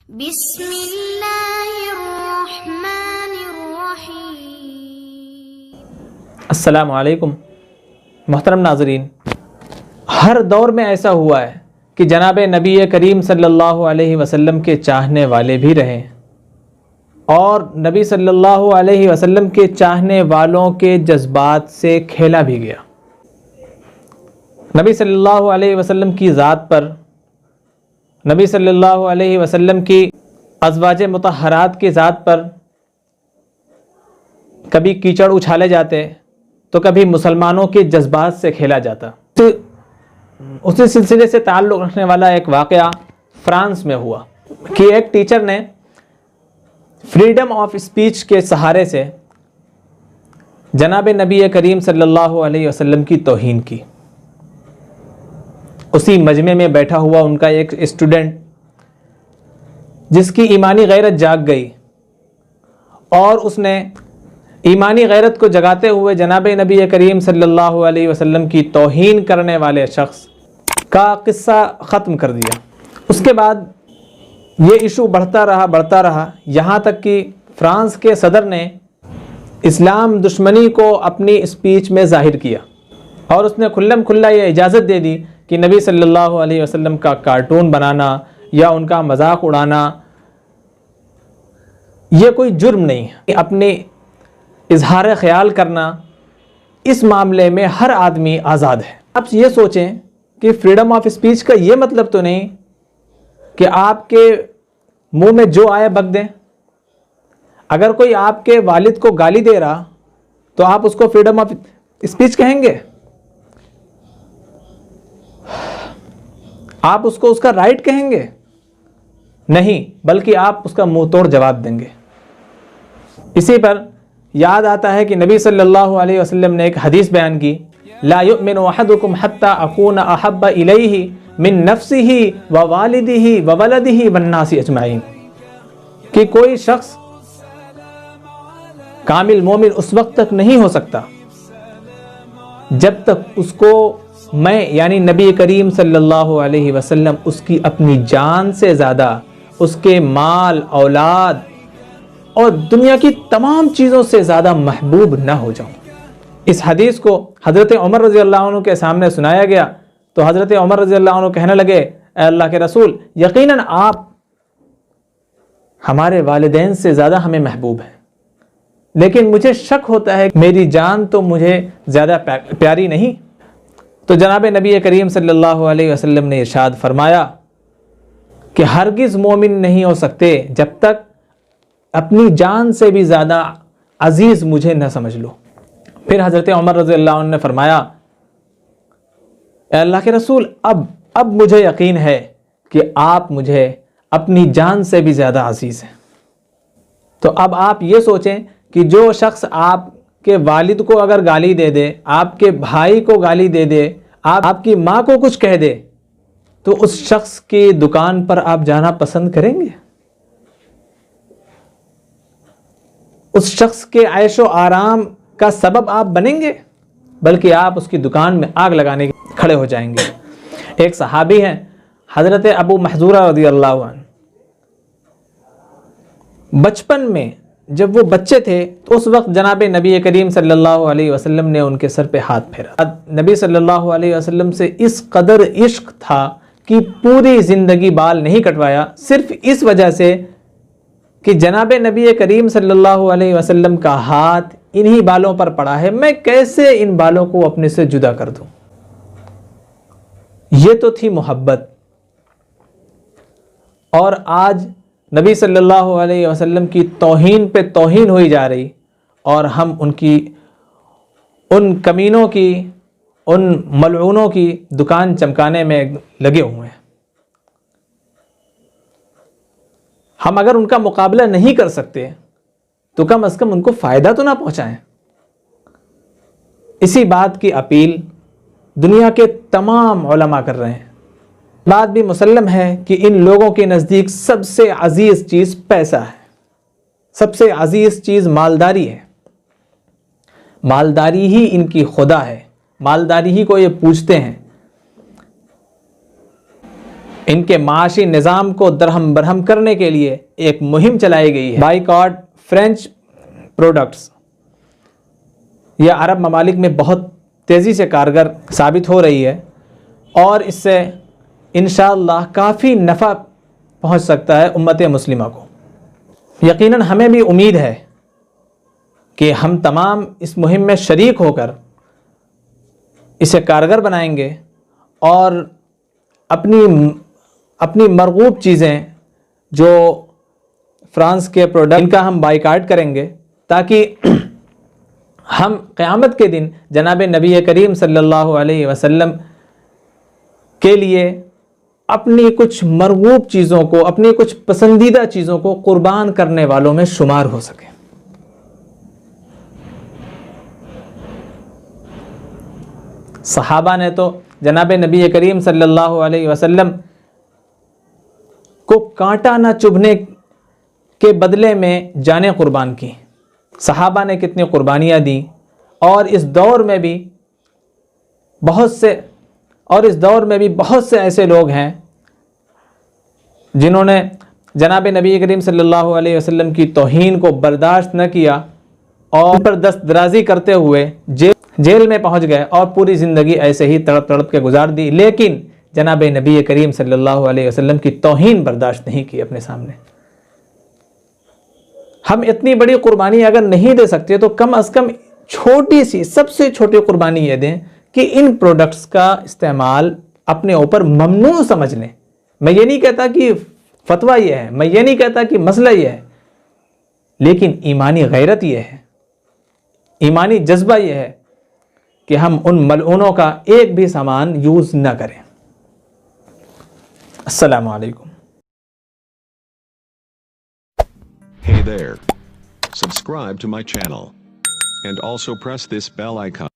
بسم اللہ الرحمن الرحیم۔ السلام علیکم محترم ناظرین، ہر دور میں ایسا ہوا ہے کہ جناب نبی کریم صلی اللہ علیہ وسلم کے چاہنے والے بھی رہے اور نبی صلی اللہ علیہ وسلم کے چاہنے والوں کے جذبات سے کھیلا بھی گیا۔ نبی صلی اللہ علیہ وسلم کی ذات پر، نبی صلی اللہ علیہ وسلم کی ازواج مطہرات کی ذات پر کبھی کیچڑ اچھالے جاتے تو کبھی مسلمانوں کے جذبات سے کھیلا جاتا۔ اسی سلسلے سے تعلق رکھنے والا ایک واقعہ فرانس میں ہوا کہ ایک ٹیچر نے فریڈم آف اسپیچ کے سہارے سے جناب نبی کریم صلی اللہ علیہ وسلم کی توہین کی۔ اسی مجمع میں بیٹھا ہوا ان کا ایک اسٹوڈنٹ جس کی ایمانی غیرت جاگ گئی اور اس نے ایمانی غیرت کو جگاتے ہوئے جناب نبی کریم صلی اللہ علیہ وسلم کی توہین کرنے والے شخص کا قصہ ختم کر دیا۔ اس کے بعد یہ ایشو بڑھتا رہا یہاں تک کہ فرانس کے صدر نے اسلام دشمنی کو اپنی اسپیچ میں ظاہر کیا اور اس نے کھلم کھلا یہ اجازت دے دی کہ نبی صلی اللہ علیہ وسلم کا کارٹون بنانا یا ان کا مذاق اڑانا یہ کوئی جرم نہیں ہے۔ اپنے اظہار خیال کرنا اس معاملے میں ہر آدمی آزاد ہے۔ اب یہ سوچیں کہ فریڈم آف اسپیچ کا یہ مطلب تو نہیں کہ آپ کے منہ میں جو آئے بک دیں۔ اگر کوئی آپ کے والد کو گالی دے رہا تو آپ اس کو فریڈم آف اسپیچ کہیں گے؟ آپ اس کو اس کا رائٹ کہیں گے؟ نہیں، بلکہ آپ اس کا منہ توڑ جواب دیں گے۔ اسی پر یاد آتا ہے کہ نبی صلی اللہ علیہ وسلم نے ایک حدیث بیان کی، لا یؤمن احدکم حتی اکون احب الیہ من نفسہ ووالدہ وولدہ والناس اجمعین، کہ کوئی شخص کامل مومن اس وقت تک نہیں ہو سکتا جب تک اس کو میں یعنی نبی کریم صلی اللہ علیہ وسلم اس کی اپنی جان سے زیادہ، اس کے مال اولاد اور دنیا کی تمام چیزوں سے زیادہ محبوب نہ ہو جاؤں۔ اس حدیث کو حضرت عمر رضی اللہ عنہ کے سامنے سنایا گیا تو حضرت عمر رضی اللہ عنہ کہنے لگے، اے اللہ کے رسول، یقیناً آپ ہمارے والدین سے زیادہ ہمیں محبوب ہیں، لیکن مجھے شک ہوتا ہے کہ میری جان تو مجھے زیادہ پیاری نہیں۔ تو جناب نبی کریم صلی اللہ علیہ وسلم نے ارشاد فرمایا کہ ہرگز مومن نہیں ہو سکتے جب تک اپنی جان سے بھی زیادہ عزیز مجھے نہ سمجھ لو۔ پھر حضرت عمر رضی اللہ عنہ نے فرمایا، اے اللہ کے رسول، اب مجھے یقین ہے کہ آپ مجھے اپنی جان سے بھی زیادہ عزیز ہیں۔ تو اب آپ یہ سوچیں کہ جو شخص آپ کے والد کو اگر گالی دے دے، آپ کے بھائی کو گالی دے دے، آپ کی ماں کو کچھ کہہ دے، تو اس شخص کی دکان پر آپ جانا پسند کریں گے؟ اس شخص کے عیش و آرام کا سبب آپ بنیں گے؟ بلکہ آپ اس کی دکان میں آگ لگانے کے کھڑے ہو جائیں گے۔ ایک صحابی ہیں حضرت ابو محذورہ رضی اللہ عنہ، بچپن میں جب وہ بچے تھے تو اس وقت جناب نبی کریم صلی اللہ علیہ وسلم نے ان کے سر پہ ہاتھ پھیرا۔ نبی صلی اللہ علیہ وسلم سے اس قدر عشق تھا کہ پوری زندگی بال نہیں کٹوایا، صرف اس وجہ سے کہ جناب نبی کریم صلی اللہ علیہ وسلم کا ہاتھ انہی بالوں پر پڑا ہے، میں کیسے ان بالوں کو اپنے سے جدا کر دوں۔ یہ تو تھی محبت۔ اور آج نبی صلی اللہ علیہ وسلم کی توہین پہ توہین ہوئی جا رہی اور ہم ان کمینوں کی، ان ملعونوں کی دکان چمکانے میں لگے ہوئے ہیں۔ ہم اگر ان کا مقابلہ نہیں کر سکتے تو کم از کم ان کو فائدہ تو نہ پہنچائیں۔ اسی بات کی اپیل دنیا کے تمام علماء کر رہے ہیں۔ بات بھی مسلم ہے کہ ان لوگوں کے نزدیک سب سے عزیز چیز پیسہ ہے، سب سے عزیز چیز مالداری ہے، مالداری ہی ان کی خدا ہے، مالداری ہی کو یہ پوجتے ہیں۔ ان کے معاشی نظام کو درہم برہم کرنے کے لیے ایک مہم چلائی گئی ہے، بائیکاٹ فرینچ پروڈکٹس۔ یہ عرب ممالک میں بہت تیزی سے کارگر ثابت ہو رہی ہے اور اس سے انشاءاللہ کافی نفع پہنچ سکتا ہے امت مسلمہ کو۔ یقیناً ہمیں بھی امید ہے کہ ہم تمام اس مہم میں شریک ہو کر اسے کارگر بنائیں گے اور اپنی مرغوب چیزیں جو فرانس کے پروڈکٹ ان کا ہم بائیکاٹ کریں گے، تاکہ ہم قیامت کے دن جناب نبی کریم صلی اللہ علیہ وسلم کے لیے اپنی کچھ مرغوب چیزوں کو، اپنی کچھ پسندیدہ چیزوں کو قربان کرنے والوں میں شمار ہو سکیں۔ صحابہ نے تو جناب نبی کریم صلی اللہ علیہ وسلم کو کانٹا نہ چبھنے کے بدلے میں جانیں قربان کی۔ صحابہ نے کتنی قربانیاں دیں، اور اس دور میں بھی بہت سے ایسے لوگ ہیں جنہوں نے جناب نبی کریم صلی اللہ علیہ وسلم کی توہین کو برداشت نہ کیا اور ان پر دست درازی کرتے ہوئے جیل میں پہنچ گئے اور پوری زندگی ایسے ہی تڑپ تڑپ کے گزار دی، لیکن جناب نبی کریم صلی اللہ علیہ وسلم کی توہین برداشت نہیں کی اپنے سامنے۔ ہم اتنی بڑی قربانی اگر نہیں دے سکتے تو کم از کم چھوٹی سی، سب سے چھوٹی قربانی یہ دیں کہ ان پروڈکٹس کا استعمال اپنے اوپر ممنوع سمجھ لیں۔ میں یہ نہیں کہتا کہ فتویٰ یہ ہے، میں یہ نہیں کہتا کہ مسئلہ یہ ہے، لیکن ایمانی غیرت یہ ہے، ایمانی جذبہ یہ ہے کہ ہم ان ملعونوں کا ایک بھی سامان یوز نہ کریں۔ السلام علیکم۔ Hey there. Subscribe to my channel. And also press this bell icon.